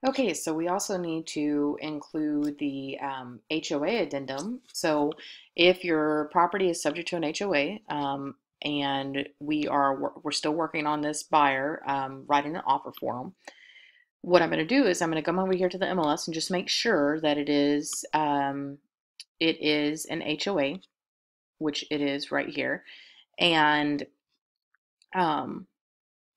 Okay, so we also need to include the HOA addendum. So if your property is subject to an HOA, and we're still working on this buyer writing an offer for them, what I'm going to do is I'm going to come over here to the MLS and just make sure that it is an HOA, which it is right here. And um,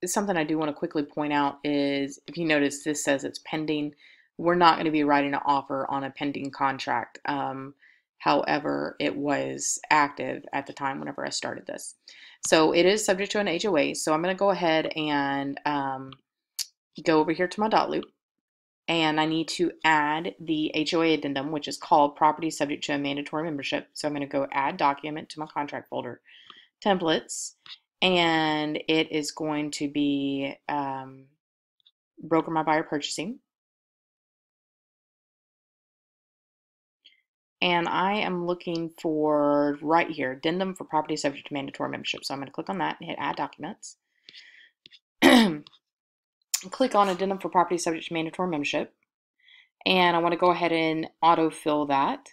something I do want to quickly point out is if you notice this says it's pending, we're not going to be writing an offer on a pending contract. However, it was active at the time whenever I started this. So it is subject to an HOA. So I'm going to go ahead and go over here to my dot loop. And I need to add the HOA addendum, which is called property subject to a mandatory membership. So I'm going to go add document to my contract folder, templates, and it is going to be broker my buyer purchasing. And I am looking for right here, addendum for property subject to mandatory membership. So I'm going to click on that and hit add documents. Click on addendum for property subject to mandatory membership. And I want to go ahead and autofill that.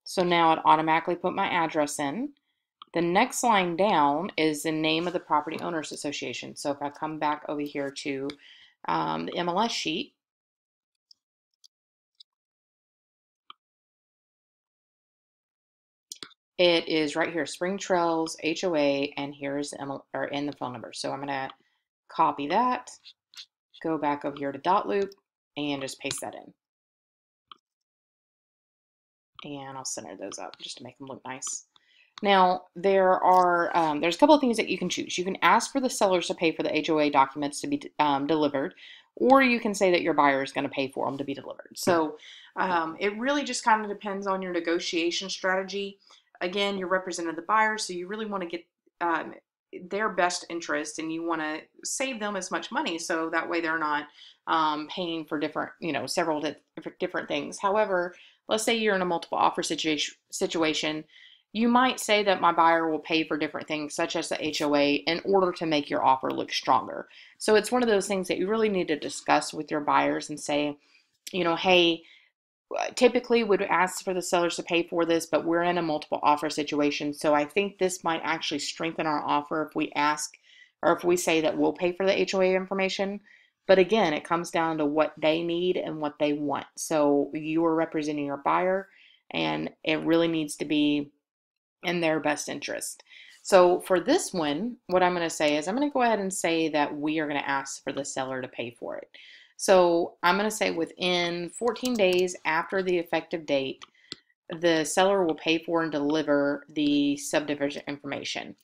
So now it automatically put my address in. The next line down is the name of the property owners association. So if I come back over here to the MLS sheet, it is right here, Spring Trails HOA, and here's the phone number. So I'm going to copy that, go back over here to dot loop, and just paste that in. And I'll center those up just to make them look nice. Now, there's a couple of things that you can choose. You can ask for the sellers to pay for the HOA documents to be delivered, or you can say that your buyer is going to pay for them to be delivered. So it really just kind of depends on your negotiation strategy. Again, you're representing the buyer, so you really want to get their best interest, and you want to save them as much money so that way they're not paying for different, several different things. However, let's say you're in a multiple offer situation, you might say that my buyer will pay for different things, such as the HOA, in order to make your offer look stronger. So it's one of those things that you really need to discuss with your buyers and say, hey, typically would ask for the sellers to pay for this, but we're in a multiple offer situation. So I think this might actually strengthen our offer if we ask, or if we say that we'll pay for the HOA information. But again, it comes down to what they need and what they want. So you are representing your buyer, and it really needs to be in their best interest. So for this one, what I'm going to say is I'm going to go ahead and say that we are going to ask for the seller to pay for it. So I'm going to say within 14 days after the effective date, the seller will pay for and deliver the subdivision information,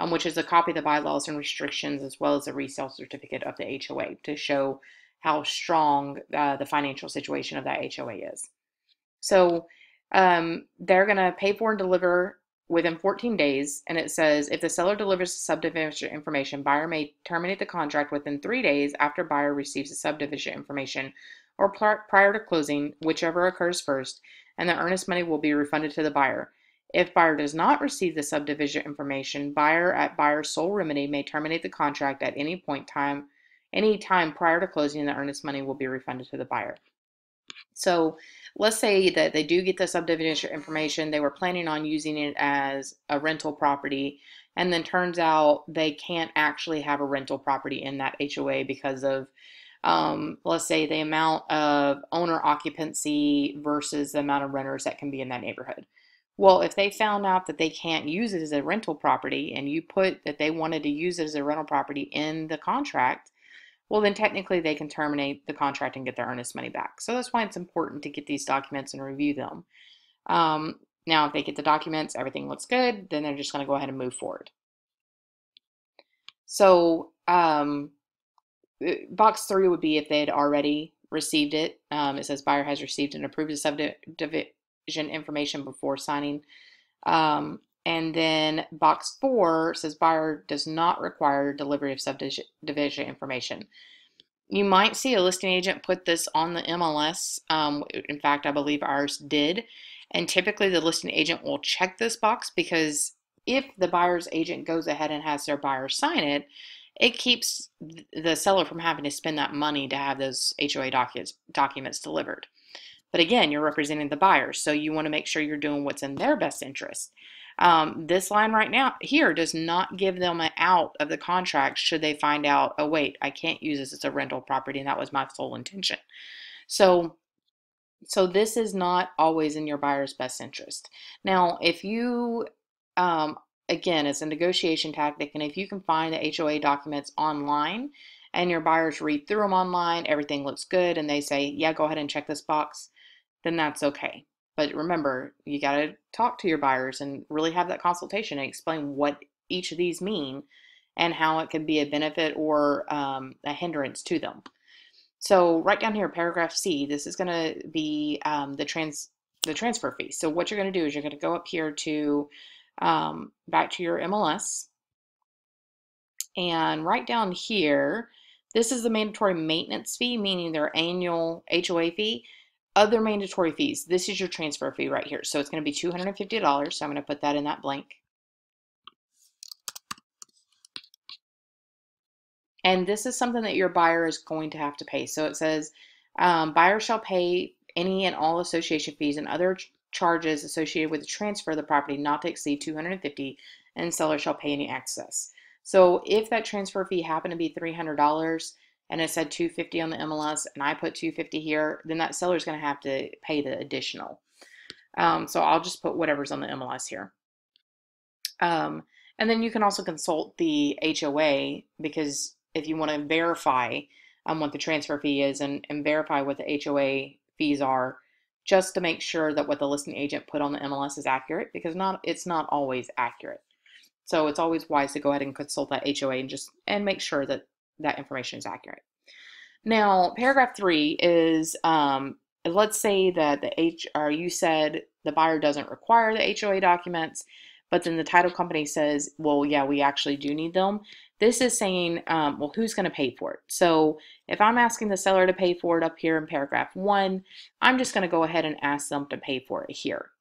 which is a copy of the bylaws and restrictions, as well as a resale certificate of the HOA to show how strong the financial situation of that HOA is. So they're going to pay for and deliver within 14 days, and it says if the seller delivers the subdivision information, buyer may terminate the contract within 3 days after buyer receives the subdivision information or prior to closing, whichever occurs first, and the earnest money will be refunded to the buyer. If buyer does not receive the subdivision information, buyer at buyer's sole remedy may terminate the contract at any time prior to closing, and the earnest money will be refunded to the buyer. So let's say that they do get the subdivision information, they were planning on using it as a rental property, and then turns out they can't actually have a rental property in that HOA because of, let's say, the amount of owner occupancy versus the amount of renters that can be in that neighborhood. Well, if they found out that they can't use it as a rental property, and you put that they wanted to use it as a rental property in the contract, well, then technically they can terminate the contract and get their earnest money back. So that's why it's important to get these documents and review them. Now, if they get the documents, everything looks good, then they're just going to go ahead and move forward. So box 3 would be if they had already received it. It says buyer has received and approved the subdivision information before signing. And then box 4 says buyer does not require delivery of subdivision information. You might see a listing agent put this on the MLS. In fact, I believe ours did. And typically the listing agent will check this box, because if the buyer's agent goes ahead and has their buyer sign it, it keeps the seller from having to spend that money to have those HOA documents delivered. But again, you're representing the buyer, so you want to make sure you're doing what's in their best interest. This line right now here does not give them an out of the contract should they find out, oh wait, I can't use this as a rental property and that was my sole intention. So this is not always in your buyer's best interest. Now, if you, again, it's a negotiation tactic, and if you can find the HOA documents online and your buyers read through them online, everything looks good, and they say, yeah, go ahead and check this box, then that's okay. But remember, you got to talk to your buyers and really have that consultation and explain what each of these mean and how it can be a benefit or a hindrance to them. So right down here, paragraph C, this is going to be the transfer fee. So what you're going to do is you're going to go up here to back to your MLS, and right down here, this is the mandatory maintenance fee, meaning their annual HOA fee. Other mandatory fees, this is your transfer fee right here. So it's going to be $250. So I'm going to put that in that blank. And this is something that your buyer is going to have to pay. So it says, buyer shall pay any and all association fees and other charges associated with the transfer of the property not to exceed $250, and seller shall pay any excess. So if that transfer fee happened to be $300 and it said $250 on the MLS and I put $250 here, then that seller is going to have to pay the additional. So I'll just put whatever's on the MLS here. And then you can also consult the HOA, because if you want to verify what the transfer fee is and verify what the HOA fees are, just to make sure that what the listing agent put on the MLS is accurate, because it's not always accurate. So it's always wise to go ahead and consult that HOA and make sure that that information is accurate. Now, paragraph 3 is, let's say that you said the buyer doesn't require the HOA documents, but then the title company says, well, yeah, we actually do need them. This is saying, well, who's going to pay for it? So if I'm asking the seller to pay for it up here in paragraph 1, I'm just going to go ahead and ask them to pay for it here.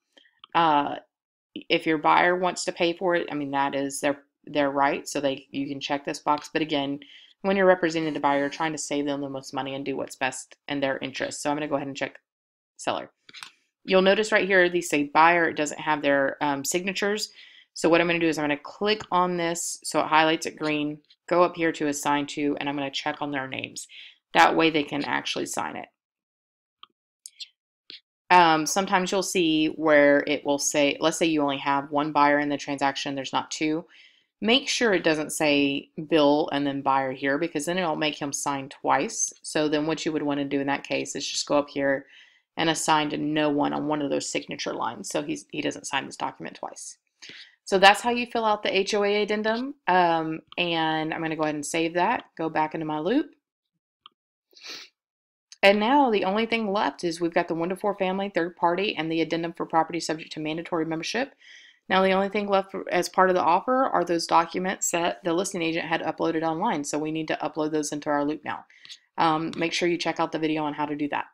If your buyer wants to pay for it, I mean, that is their right, so you can check this box. But again, when you're representing the buyer, you're trying to save them the most money and do what's best in their interest. So I'm going to go ahead and check seller. You'll notice right here, these say buyer, it doesn't have their signatures. So what I'm going to do is I'm going to click on this so it highlights it green, go up here to assign to, and I'm going to check on their names. That way they can actually sign it. Sometimes you'll see where it will say, let's say you only have one buyer in the transaction, there's not two. Make sure it doesn't say bill and then buyer here, because then it'll make him sign twice. So then what you would want to do in that case is just go up here and assign to no one on one of those signature lines, so he doesn't sign this document twice. So that's how you fill out the HOA addendum, and I'm going to go ahead and save that, go back into my loop. And now the only thing left is we've got the 1 to 4 family, third party, and the addendum for property subject to mandatory membership. Now the only thing left as part of the offer are those documents that the listing agent had uploaded online, so we need to upload those into our loop now. Make sure you check out the video on how to do that.